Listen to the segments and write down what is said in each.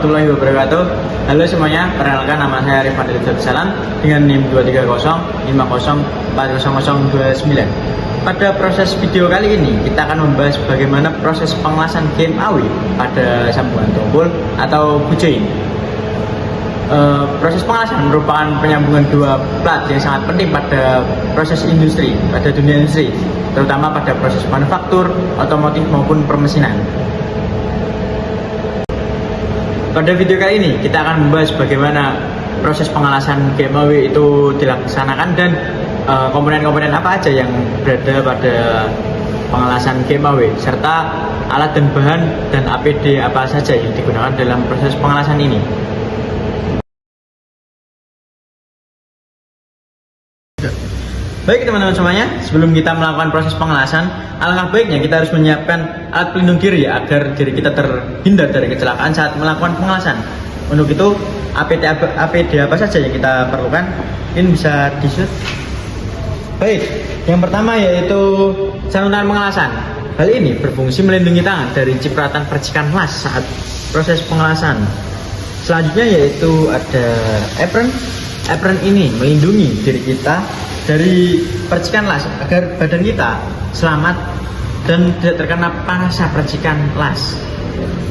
warahmatullahi wabarakatuh. Halo semuanya, perkenalkan nama saya Rifan Salam dengan NIM 23050040029. Pada proses video kali ini kita akan membahas bagaimana proses pengelasan game AW pada sambungan tombol atau bujoin. Proses pengelasan merupakan penyambungan dua plat yang sangat penting pada proses industri, pada dunia industri, terutama pada proses manufaktur, otomotif maupun permesinan. Pada video kali ini kita akan membahas bagaimana proses pengelasan game AW itu dilaksanakan dan komponen-komponen apa aja yang berada pada pengelasan game AW serta alat dan bahan dan APD apa saja yang digunakan dalam proses pengelasan ini. Baik teman-teman semuanya, sebelum kita melakukan proses pengelasan, alangkah baiknya kita harus menyiapkan alat pelindung diri agar diri kita terhindar dari kecelakaan saat melakukan pengelasan. Untuk itu, APD apa saja yang kita perlukan? Ini bisa di-shoot. Baik, yang pertama yaitu saluran pengelasan. Hal ini berfungsi melindungi tangan dari cipratan percikan las saat proses pengelasan. Selanjutnya yaitu ada apron. Apron ini melindungi diri kita dari percikan las agar badan kita selamat dan tidak terkena panasnya percikan las.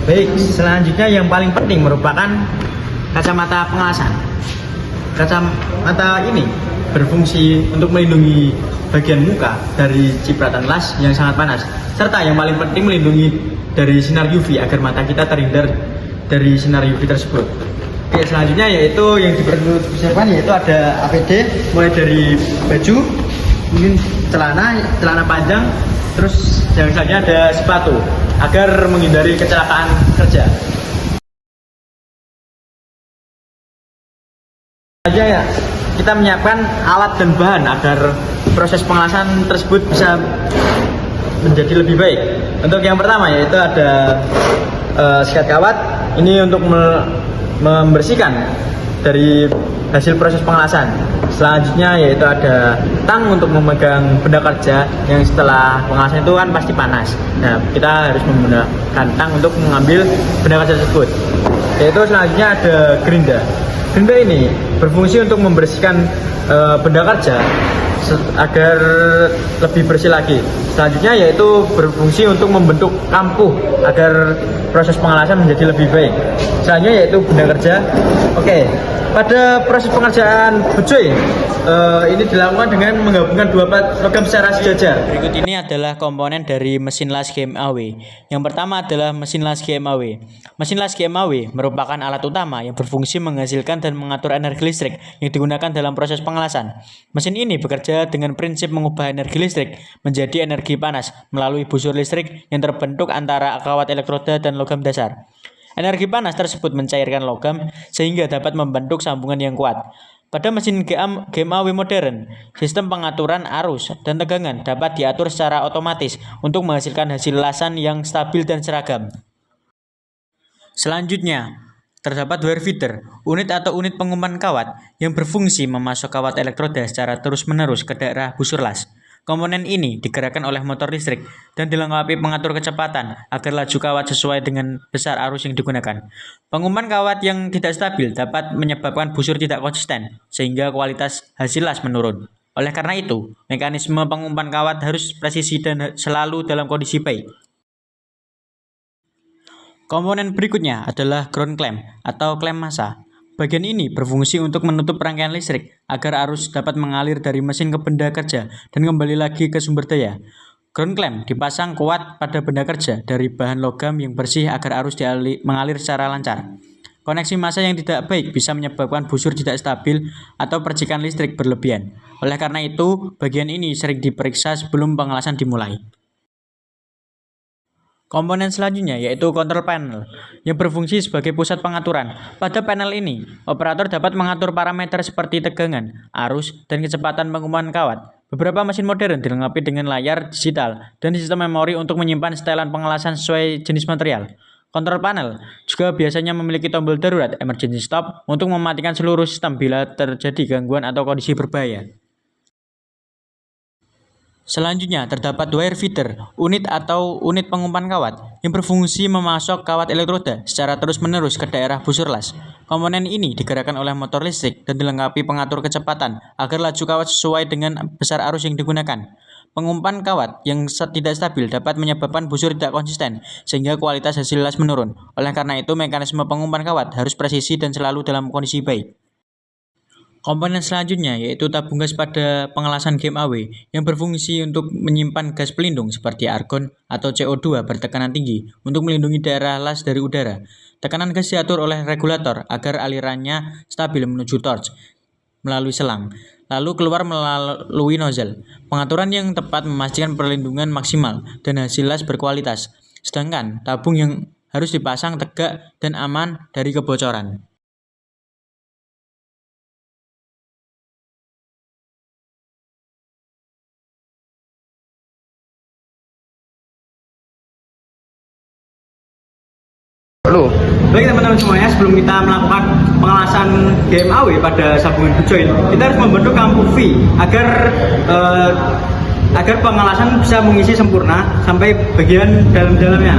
Baik, selanjutnya yang paling penting merupakan kacamata pengelasan. Kacamata ini berfungsi untuk melindungi bagian muka dari cipratan las yang sangat panas, serta yang paling penting melindungi dari sinar UV agar mata kita terhindar dari sinar UV tersebut. Oke, selanjutnya yaitu yang diperlu disiapkan yaitu ada APD mulai dari baju, mungkin celana panjang, terus yang selanjutnya ada sepatu agar menghindari kecelakaan kerja. Selanjutnya ya, kita menyiapkan alat dan bahan agar proses pengelasan tersebut bisa menjadi lebih baik. Untuk yang pertama yaitu ada sikat kawat, ini untuk membersihkan dari hasil proses pengelasan. Selanjutnya yaitu ada tang untuk memegang benda kerja yang setelah pengelasan itu kan pasti panas. Nah, kita harus menggunakan tang untuk mengambil benda kerja tersebut. Yaitu selanjutnya ada gerinda. Gerinda ini berfungsi untuk membersihkan benda kerja agar lebih bersih lagi. Selanjutnya yaitu berfungsi untuk membentuk kampuh agar proses pengelasan menjadi lebih baik. Selanjutnya yaitu benda kerja. Oke, pada proses pengerjaan bujoin ini dilakukan dengan menggabungkan dua plat logam secara sejajar. Berikut ini adalah komponen dari mesin las game AW. Yang pertama adalah mesin las game AW. Mesin las game AW merupakan alat utama yang berfungsi menghasilkan dan mengatur energi listrik yang digunakan dalam proses pengelasan. Mesin ini bekerja dengan prinsip mengubah energi listrik menjadi energi panas melalui busur listrik yang terbentuk antara kawat elektroda dan logam dasar. Energi panas tersebut mencairkan logam sehingga dapat membentuk sambungan yang kuat. Pada mesin game AW modern, sistem pengaturan arus dan tegangan dapat diatur secara otomatis untuk menghasilkan hasil lasan yang stabil dan seragam. Selanjutnya, terdapat wire feeder, unit atau unit pengumpan kawat yang berfungsi memasok kawat elektroda secara terus-menerus ke daerah busur las. Komponen ini digerakkan oleh motor listrik dan dilengkapi pengatur kecepatan agar laju kawat sesuai dengan besar arus yang digunakan. Pengumpan kawat yang tidak stabil dapat menyebabkan busur tidak konsisten sehingga kualitas hasil las menurun. Oleh karena itu, mekanisme pengumpan kawat harus presisi dan selalu dalam kondisi baik. Komponen berikutnya adalah ground clamp atau klem massa. Bagian ini berfungsi untuk menutup rangkaian listrik agar arus dapat mengalir dari mesin ke benda kerja dan kembali lagi ke sumber daya. Ground clamp dipasang kuat pada benda kerja dari bahan logam yang bersih agar arus mengalir secara lancar. Koneksi massa yang tidak baik bisa menyebabkan busur tidak stabil atau percikan listrik berlebihan. Oleh karena itu, bagian ini sering diperiksa sebelum pengelasan dimulai. Komponen selanjutnya yaitu control panel yang berfungsi sebagai pusat pengaturan. Pada panel ini, operator dapat mengatur parameter seperti tegangan, arus, dan kecepatan pengumpan kawat. Beberapa mesin modern dilengkapi dengan layar digital dan sistem memori untuk menyimpan setelan pengelasan sesuai jenis material. Kontrol panel juga biasanya memiliki tombol darurat emergency stop untuk mematikan seluruh sistem bila terjadi gangguan atau kondisi berbahaya. Selanjutnya, terdapat wire feeder, unit atau unit pengumpan kawat yang berfungsi memasok kawat elektroda secara terus-menerus ke daerah busur las. Komponen ini digerakkan oleh motor listrik dan dilengkapi pengatur kecepatan agar laju kawat sesuai dengan besar arus yang digunakan. Pengumpan kawat yang tidak stabil dapat menyebabkan busur tidak konsisten, sehingga kualitas hasil las menurun. Oleh karena itu, mekanisme pengumpan kawat harus presisi dan selalu dalam kondisi baik. Komponen selanjutnya yaitu tabung gas pada pengelasan GMAW yang berfungsi untuk menyimpan gas pelindung seperti argon atau CO2 bertekanan tinggi untuk melindungi daerah las dari udara. Tekanan gas diatur oleh regulator agar alirannya stabil menuju torch melalui selang, lalu keluar melalui nozzle. Pengaturan yang tepat memastikan perlindungan maksimal dan hasil las berkualitas. Sedangkan tabung yang harus dipasang tegak dan aman dari kebocoran. Baik teman-teman semuanya, sebelum kita melakukan pengelasan GMAW pada sambungan join, kita harus membentuk kampu V agar pengelasan bisa mengisi sempurna sampai bagian dalam-dalamnya.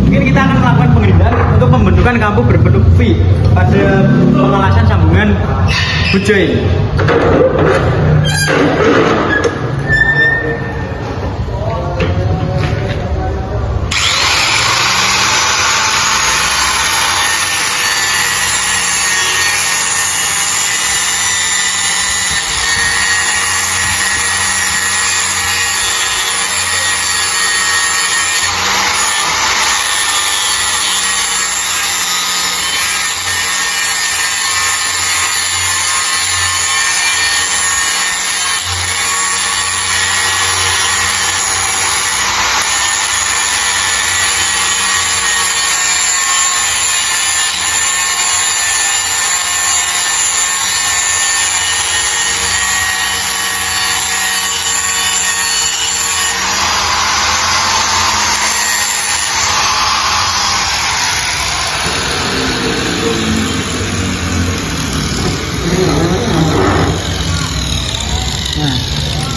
Mungkin kita akan melakukan pengerjaan untuk pembentukan kampu berbentuk V pada pengelasan sambungan join.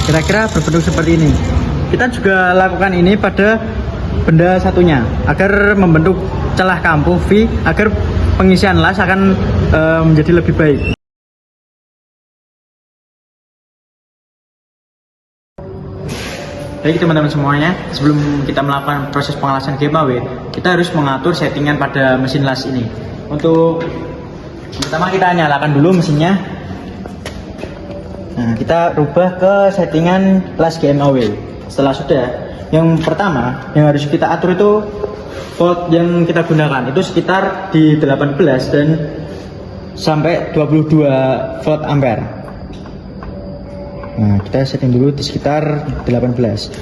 Kira-kira berbentuk seperti ini. Kita juga lakukan ini pada benda satunya agar membentuk celah kampu V agar pengisian las akan menjadi lebih baik. Baik teman-teman semuanya, sebelum kita melakukan proses pengelasan GMAW, kita harus mengatur settingan pada mesin las ini. Untuk pertama kita nyalakan dulu mesinnya. Nah, kita rubah ke settingan las GMAW. Setelah sudah, yang pertama yang harus kita atur itu volt yang kita gunakan itu sekitar di 18 dan sampai 22 volt ampere. Nah, kita setting dulu di sekitar 18.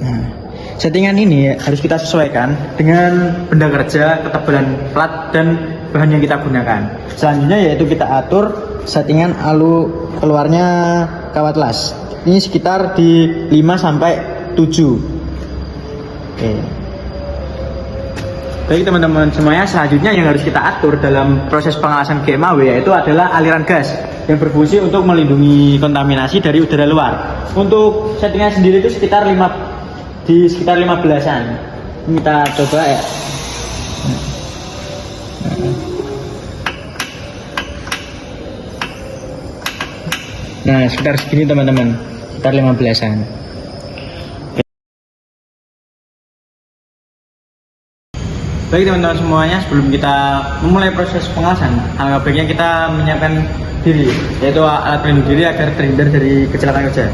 Nah, settingan ini harus kita sesuaikan dengan benda kerja, ketebalan plat dan bahan yang kita gunakan. Selanjutnya yaitu kita atur settingan alu keluarnya kawat las. Ini sekitar di 5 sampai 7. Oke. Baik teman-teman semuanya, selanjutnya yang harus kita atur dalam proses pengelasan GMAW yaitu adalah aliran gas yang berfungsi untuk melindungi kontaminasi dari udara luar. Untuk settingan sendiri itu sekitar 15-an. Kita coba ya. Nah, sekitar segini teman-teman, sekitar 15-an. Baik teman-teman semuanya, sebelum kita memulai proses pengelasan, alangkah baiknya kita menyiapkan diri, yaitu alat pelindung diri agar terhindar dari kecelakaan kerja.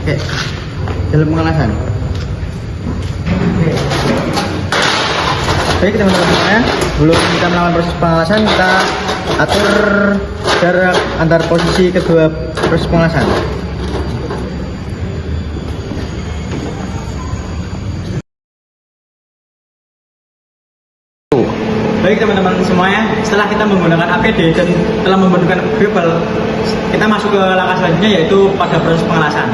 Oke, dalam pengelasan. Baik teman-teman semuanya, sebelum kita melakukan proses pengelasan, kita atur jarak antar posisi kedua proses pengelasan. Baik teman-teman semuanya, setelah kita menggunakan APD dan telah membentukkan bevel, kita masuk ke langkah selanjutnya yaitu pada proses pengelasan.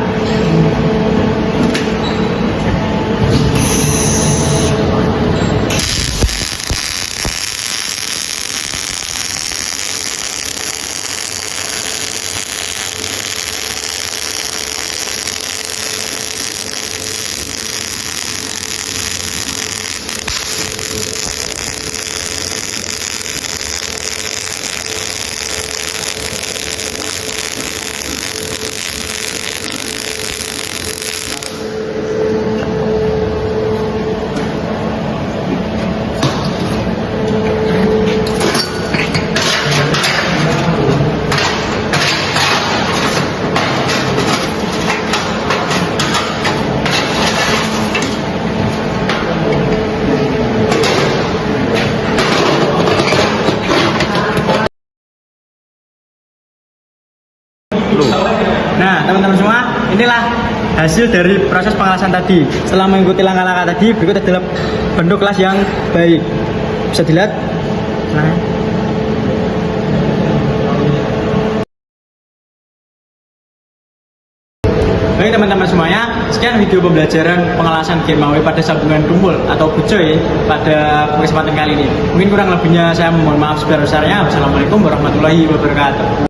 Nah, teman-teman semua, inilah hasil dari proses pengelasan tadi. Setelah mengikuti langkah-langkah tadi, berikut adalah bentuk kelas yang baik. Bisa dilihat. Nah. Baik teman-teman semuanya, sekian video pembelajaran pengelasan giveaway pada sambungan tumpul atau bucoy pada kesempatan kali ini. Mungkin kurang lebihnya saya mohon maaf sebesar-besarnya. Wassalamualaikum warahmatullahi wabarakatuh.